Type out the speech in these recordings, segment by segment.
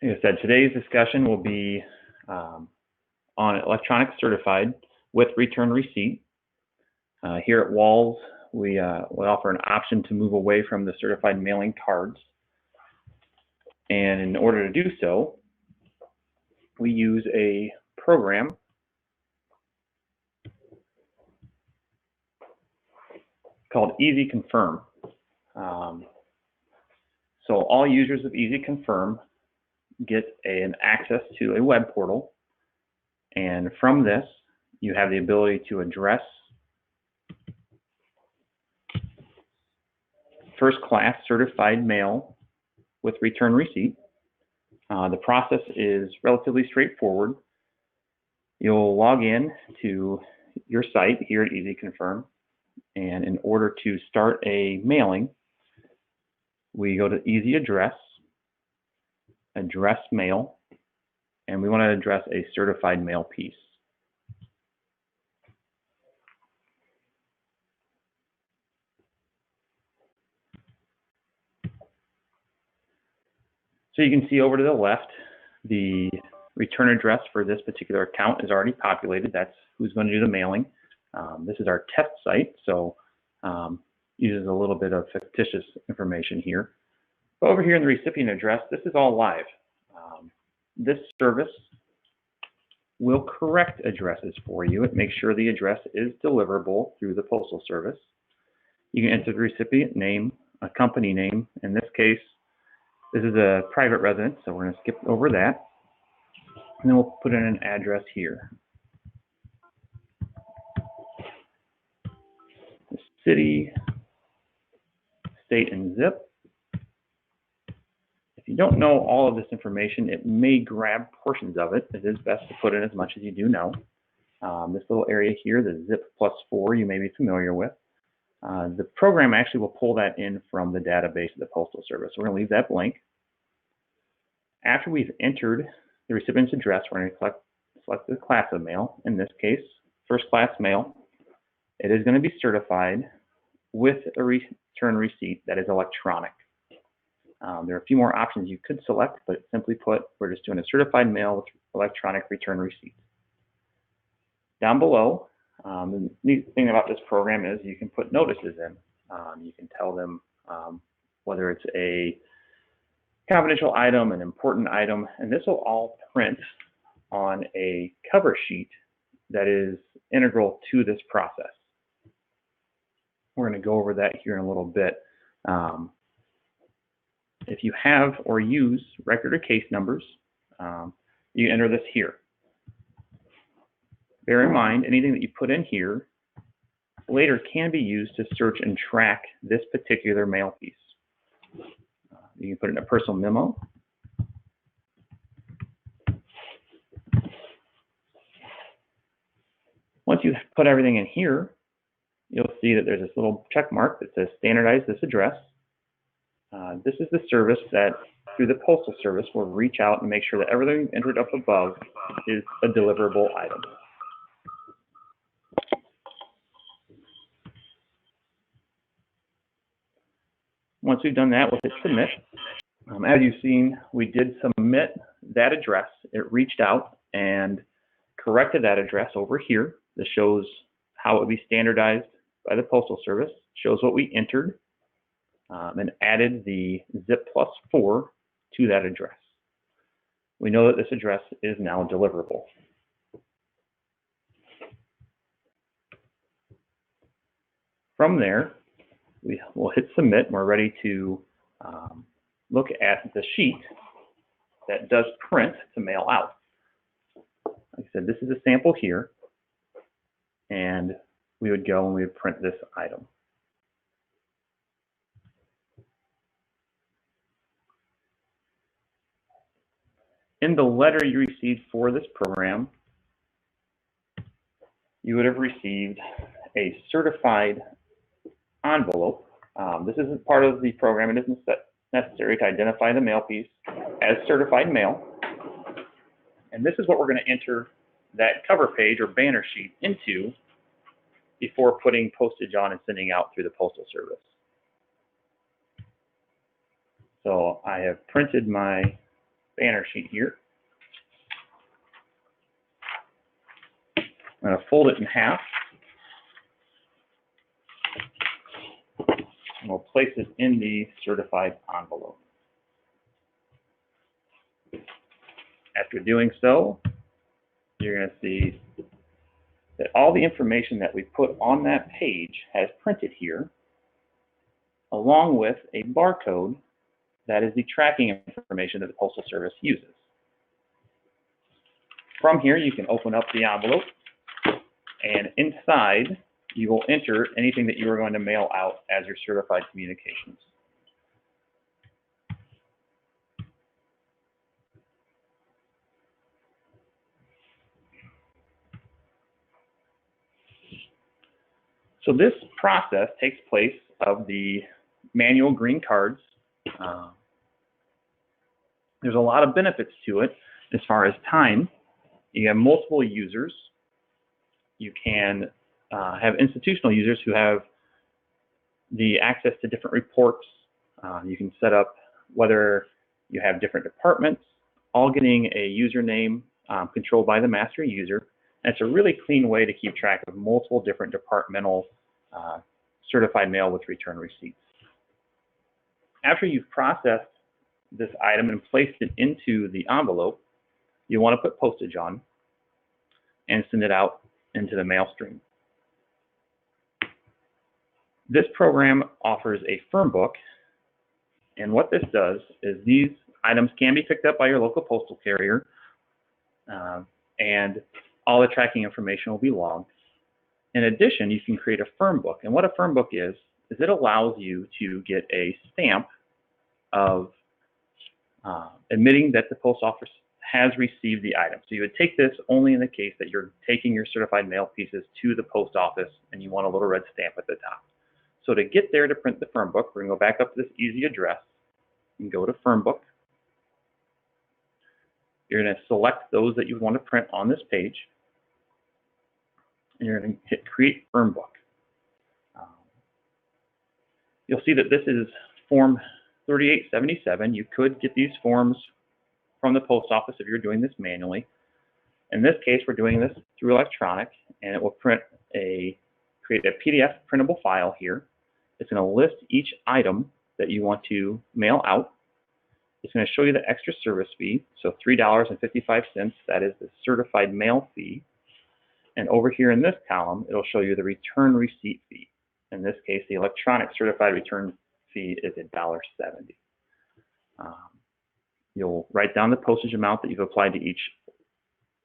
Like I said, today's discussion will be on electronic certified with return receipt. Here at Walz, we offer an option to move away from the certified mailing cards. And in order to do so, we use a program called EZ Confirm. So all users of EZ Confirm get an access to a web portal, and from this you have the ability to address first class certified mail with return receipt. The process is relatively straightforward. You'll log in to your site here at EZ Confirm, and in order to start a mailing, we go to EZ Address, Address Mail, and we want to address a certified mail piece. So you can see over to the left, the return address for this particular account is already populated. That's who's going to do the mailing. This is our test site, so uses a little bit of fictitious information here. But over here in the recipient address, this is all live. This service will correct addresses for you. It makes sure the address is deliverable through the Postal Service. You can enter the recipient name, a company name. In this case, this is a private residence, so we're going to skip over that. And then we'll put in an address here. The city, state, and zip. If you don't know all of this information, it may grab portions of it. It is best to put in as much as you do know. This little area here, the zip +4, you may be familiar with. The program actually will pull that in from the database of the Postal Service. We're going to leave that blank. After we've entered the recipient's address, we're going to select the class of mail. In this case, first class mail. It is going to be certified with a return receipt that is electronic. There are a few more options you could select, but simply put, we're just doing a certified mail with electronic return receipt. Down below, the neat thing about this program is you can put notices in. You can tell them whether it's a confidential item, an important item, and this will all print on a cover sheet that is integral to this process. We're going to go over that here in a little bit. If you have or use record or case numbers, you enter this here. Bear in mind, anything that you put in here later can be used to search and track this particular mail piece. You can put it in a personal memo. Once you put everything in here, you'll see that there's this little check mark that says standardize this address. This is the service that, through the Postal Service, will reach out and make sure that everything entered up above is a deliverable item. Once we've done that, we'll hit submit. As you've seen, we did submit that address. It reached out and corrected that address over here. This shows how it would be standardized by the Postal Service, shows what we entered, and added the zip +4 to that address. We know that this address is now deliverable. From there, we will hit submit, and we're ready to look at the sheet that does print to mail out. Like I said, this is a sample here, and we would go and we would print this item. In the letter you received for this program, you would have received a certified envelope. This isn't part of the program. It isn't necessary to identify the mail piece as certified mail. And this is what we're going to enter that cover page or banner sheet into before putting postage on and sending out through the Postal Service. So I have printed my banner sheet here. I'm going to fold it in half. And we'll place it in the certified envelope. After doing so, you're going to see that all the information that we put on that page has printed here, along with a barcode that is the tracking information that the Postal Service uses. From here, you can open up the envelope, and inside, you will enter anything that you are going to mail out as your certified communications. So this process takes place of the manual green cards. There's a lot of benefits to it as far as time. You have multiple users. You can have institutional users who have the access to different reports. You can set up whether you have different departments, all getting a username controlled by the master user. And it's a really clean way to keep track of multiple different departmental certified mail with return receipts. After you've processed this item and placed it into the envelope, you want to put postage on and send it out into the mail stream. This program offers a firm book, and what this does is these items can be picked up by your local postal carrier, and all the tracking information will be logged. In addition, you can create a firm book, and what a firm book is it allows you to get a stamp of admitting that the post office has received the item. So you would take this only in the case that you're taking your certified mail pieces to the post office and you want a little red stamp at the top. So to get there to print the firm book, we're going to go back up to this easy address and go to firm book. You're going to select those that you want to print on this page, and you're going to hit create firm book. You'll see that this is form 3877. You could get these forms from the post office if you're doing this manually. In this case, we're doing this through electronic, and it will create a PDF printable file here. It's going to list each item that you want to mail out. It's going to show you the extra service fee, so $3.55. That is the certified mail fee. And over here in this column, it'll show you the return receipt fee. In this case, the electronic certified return fee is $1.70. You'll write down the postage amount that you've applied to each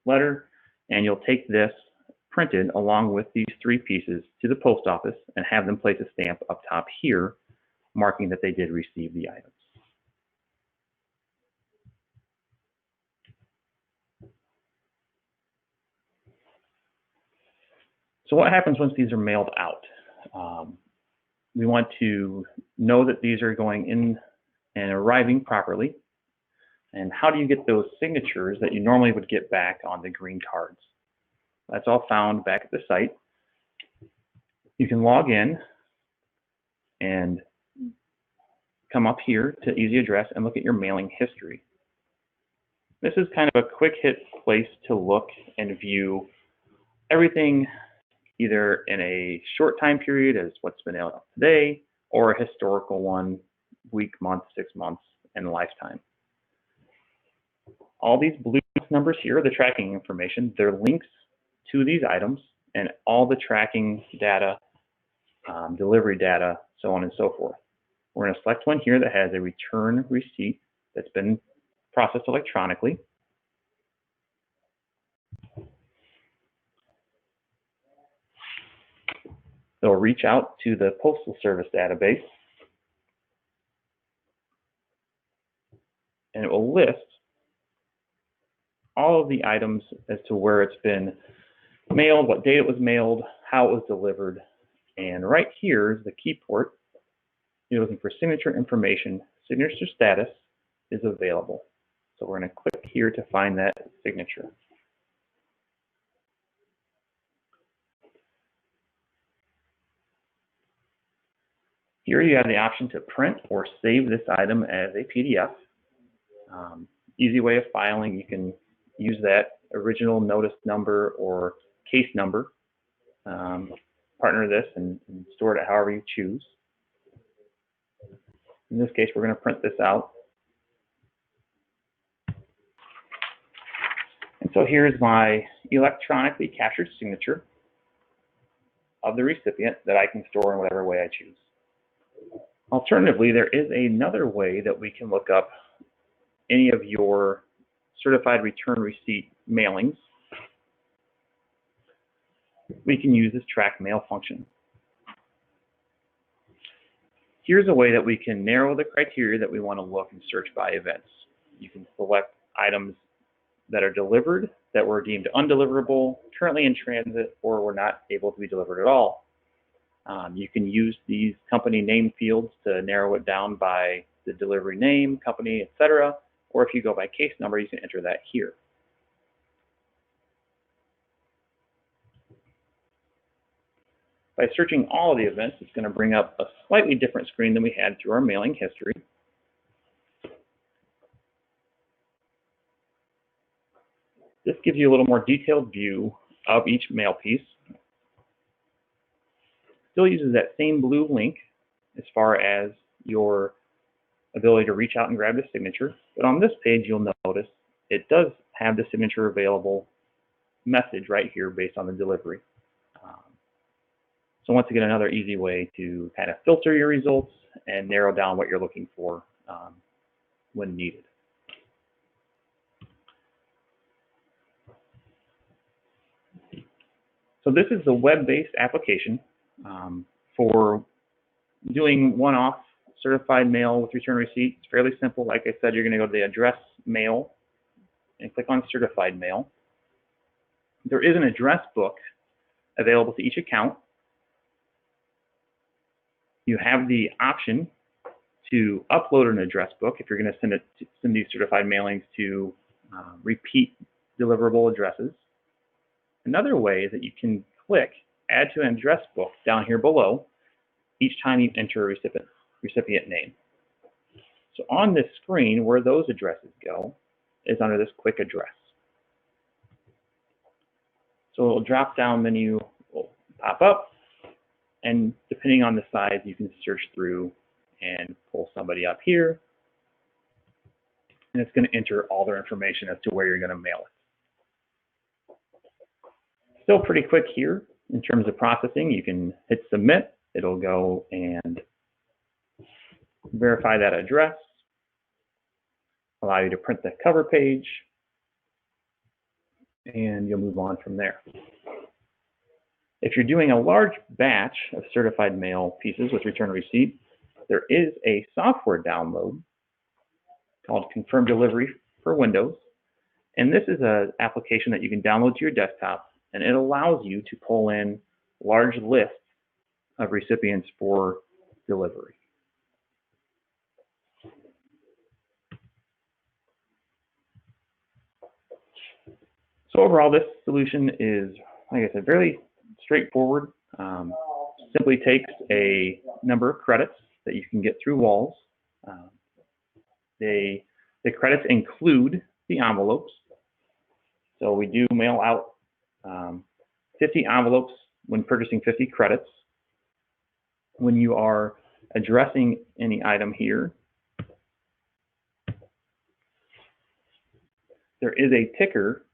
letter, and you'll take this printed along with these three pieces to the post office and have them place a stamp up top here, marking that they did receive the items. So what happens once these are mailed out? We want to know that these are going in and arriving properly. And how do you get those signatures that you normally would get back on the green cards? That's all found back at the site. You can log in and come up here to Easy Address and look at your mailing history. This is kind of a quick hit place to look and view everything either in a short time period as what's been mailed out today, or a historical one, week, month, 6 months, and lifetime. All these blue numbers here are the tracking information. They're links to these items and all the tracking data, delivery data, so on and so forth. We're going to select one here that has a return receipt that's been processed electronically. They'll reach out to the Postal Service database, and it will list all of the items as to where it's been mailed, what date it was mailed, how it was delivered, and right here is the key port. You're looking for signature information. Signature status is available. So we're going to click here to find that signature. Here you have the option to print or save this item as a PDF. easy way of filing. You can use that original notice number or case number, partner this, and store it however you choose. In this case, we're going to print this out. And so here's my electronically captured signature of the recipient that I can store in whatever way I choose. Alternatively, there is another way that we can look up any of your certified return receipt mailings. We can use this track mail function. Here's a way that we can narrow the criteria that we want to look and search by events. You can select items that are delivered, that were deemed undeliverable, currently in transit, or were not able to be delivered at all. You can use these company name fields to narrow it down by the delivery name, company, etc. Or if you go by case number, you can enter that here. By searching all of the events, it's going to bring up a slightly different screen than we had through our mailing history. This gives you a little more detailed view of each mail piece. Still uses that same blue link as far as your ability to reach out and grab the signature. But on this page, you'll notice it does have the signature available message right here based on the delivery. So once again, another easy way to kind of filter your results and narrow down what you're looking for when needed. So this is the web-based application for doing one-off certified mail with return receipt. It's fairly simple. Like I said, you're going to go to the address mail and click on certified mail. There is an address book available to each account. You have the option to upload an address book if you're going to send these certified mailings to repeat deliverable addresses. Another way is that you can click Add to an Address Book down here below each time you enter a recipient name. So on this screen, where those addresses go is under this Quick Address. So a drop-down menu will pop up, and depending on the size, you can search through and pull somebody up here, and it's going to enter all their information as to where you're going to mail it. Still pretty quick here in terms of processing. You can hit submit. It'll go and verify that address, allow you to print the cover page, and you'll move on from there. If you're doing a large batch of certified mail pieces with return receipt, there is a software download called Confirm Delivery for Windows. And this is an application that you can download to your desktop, and it allows you to pull in large lists of recipients for delivery. So overall, this solution is, like I said, very straightforward. Simply takes a number of credits that you can get through Walz. The credits include the envelopes. So we do mail out 50 envelopes when purchasing 50 credits. When you are addressing any item here, there is a ticker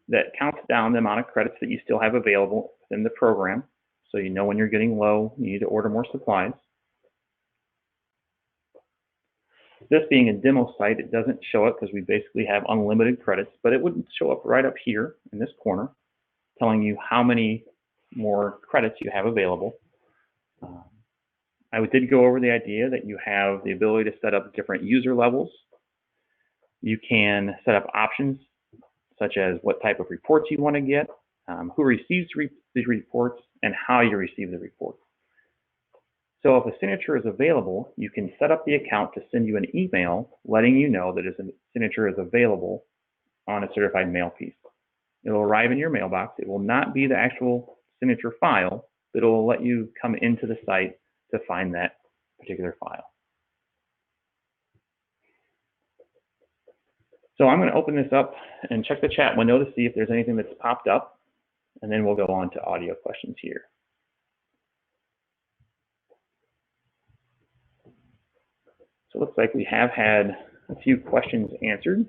that counts down the amount of credits that you still have available within the program. So you know when you're getting low, you need to order more supplies. This being a demo site, it doesn't show it because we basically have unlimited credits, but it would show up right up here in this corner, telling you how many more credits you have available. I did go over the idea that you have the ability to set up different user levels. You can set up options such as what type of reports you want to get, who receives these reports, and how you receive the reports. So if a signature is available, you can set up the account to send you an email letting you know that a signature is available on a certified mail piece. It will arrive in your mailbox. It will not be the actual signature file, but it will let you come into the site to find that particular file. So I'm going to open this up and check the chat window to see if there's anything that's popped up, and then we'll go on to audio questions here. So it looks like we have had a few questions answered.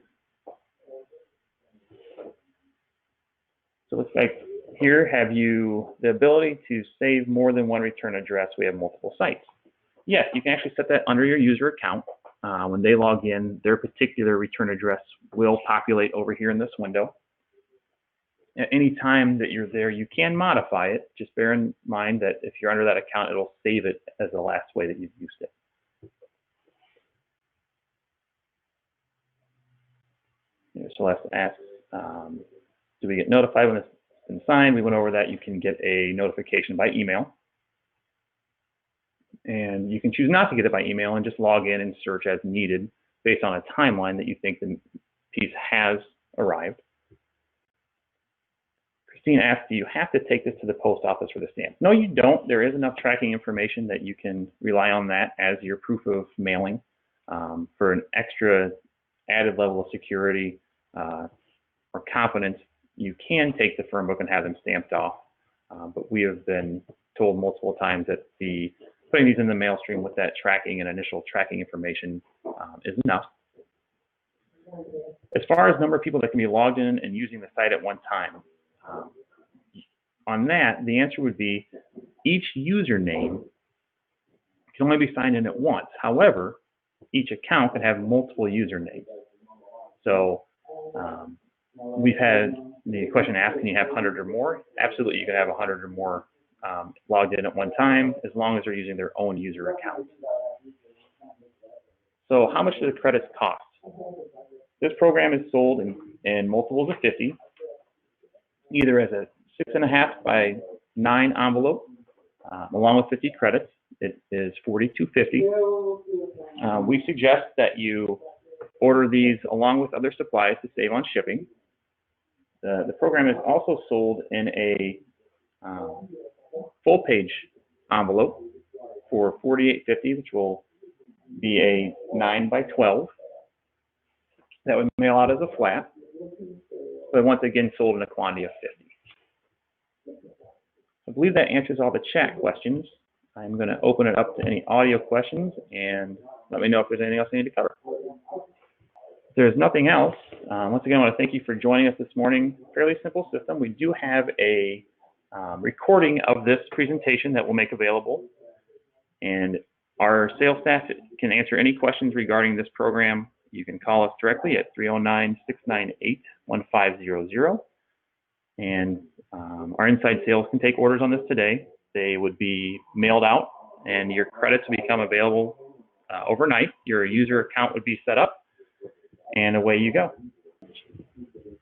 So it looks like here, have you the ability to save more than one return address? We have multiple sites. Yes, you can actually set that under your user account. When they log in, their particular return address will populate over here in this window. At any time that you're there, you can modify it. Just bear in mind that if you're under that account, it'll save it as the last way that you've used it. Celeste asks, do we get notified when it's been signed? We went over that. You can get a notification by email. And you can choose not to get it by email and just log in and search as needed based on a timeline that you think the piece has arrived. Christine asked, do you have to take this to the post office for the stamp? No, you don't. There is enough tracking information that you can rely on that as your proof of mailing. For an extra added level of security or confidence, you can take the firm book and have them stamped off. But we have been told multiple times that putting these in the mail stream with that tracking and initial tracking information is enough. As far as number of people that can be logged in and using the site at one time, on that, the answer would be each username can only be signed in at once. However, each account can have multiple usernames. So we've had the question asked, can you have 100 or more? Absolutely, you can have 100 or more logged in at one time, as long as they're using their own user account. So how much do the credits cost? This program is sold in multiples of 50, either as a 6.5 by 9 envelope, along with 50 credits. It is $42.50. We suggest that you order these along with other supplies to save on shipping. The program is also sold in a full page envelope for $48.50, which will be a 9 by 12. That would mail out as a flat, but once again sold in a quantity of 50. I believe that answers all the chat questions. I'm going to open it up to any audio questions and let me know if there's anything else I need to cover. If there's nothing else, once again, I want to thank you for joining us this morning. Fairly simple system. We do have a recording of this presentation that we'll make available, and our sales staff can answer any questions regarding this program. You can call us directly at 309-698-1500, and our inside sales can take orders on this today. They would be mailed out, and your credits will become available overnight. Your user account would be set up, and away you go.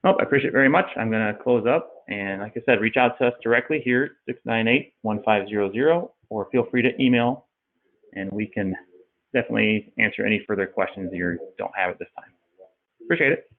I appreciate it very much. I'm going to close up, and like I said, reach out to us directly here at 698-1500, or feel free to email, and we can definitely answer any further questions you don't have at this time. Appreciate it.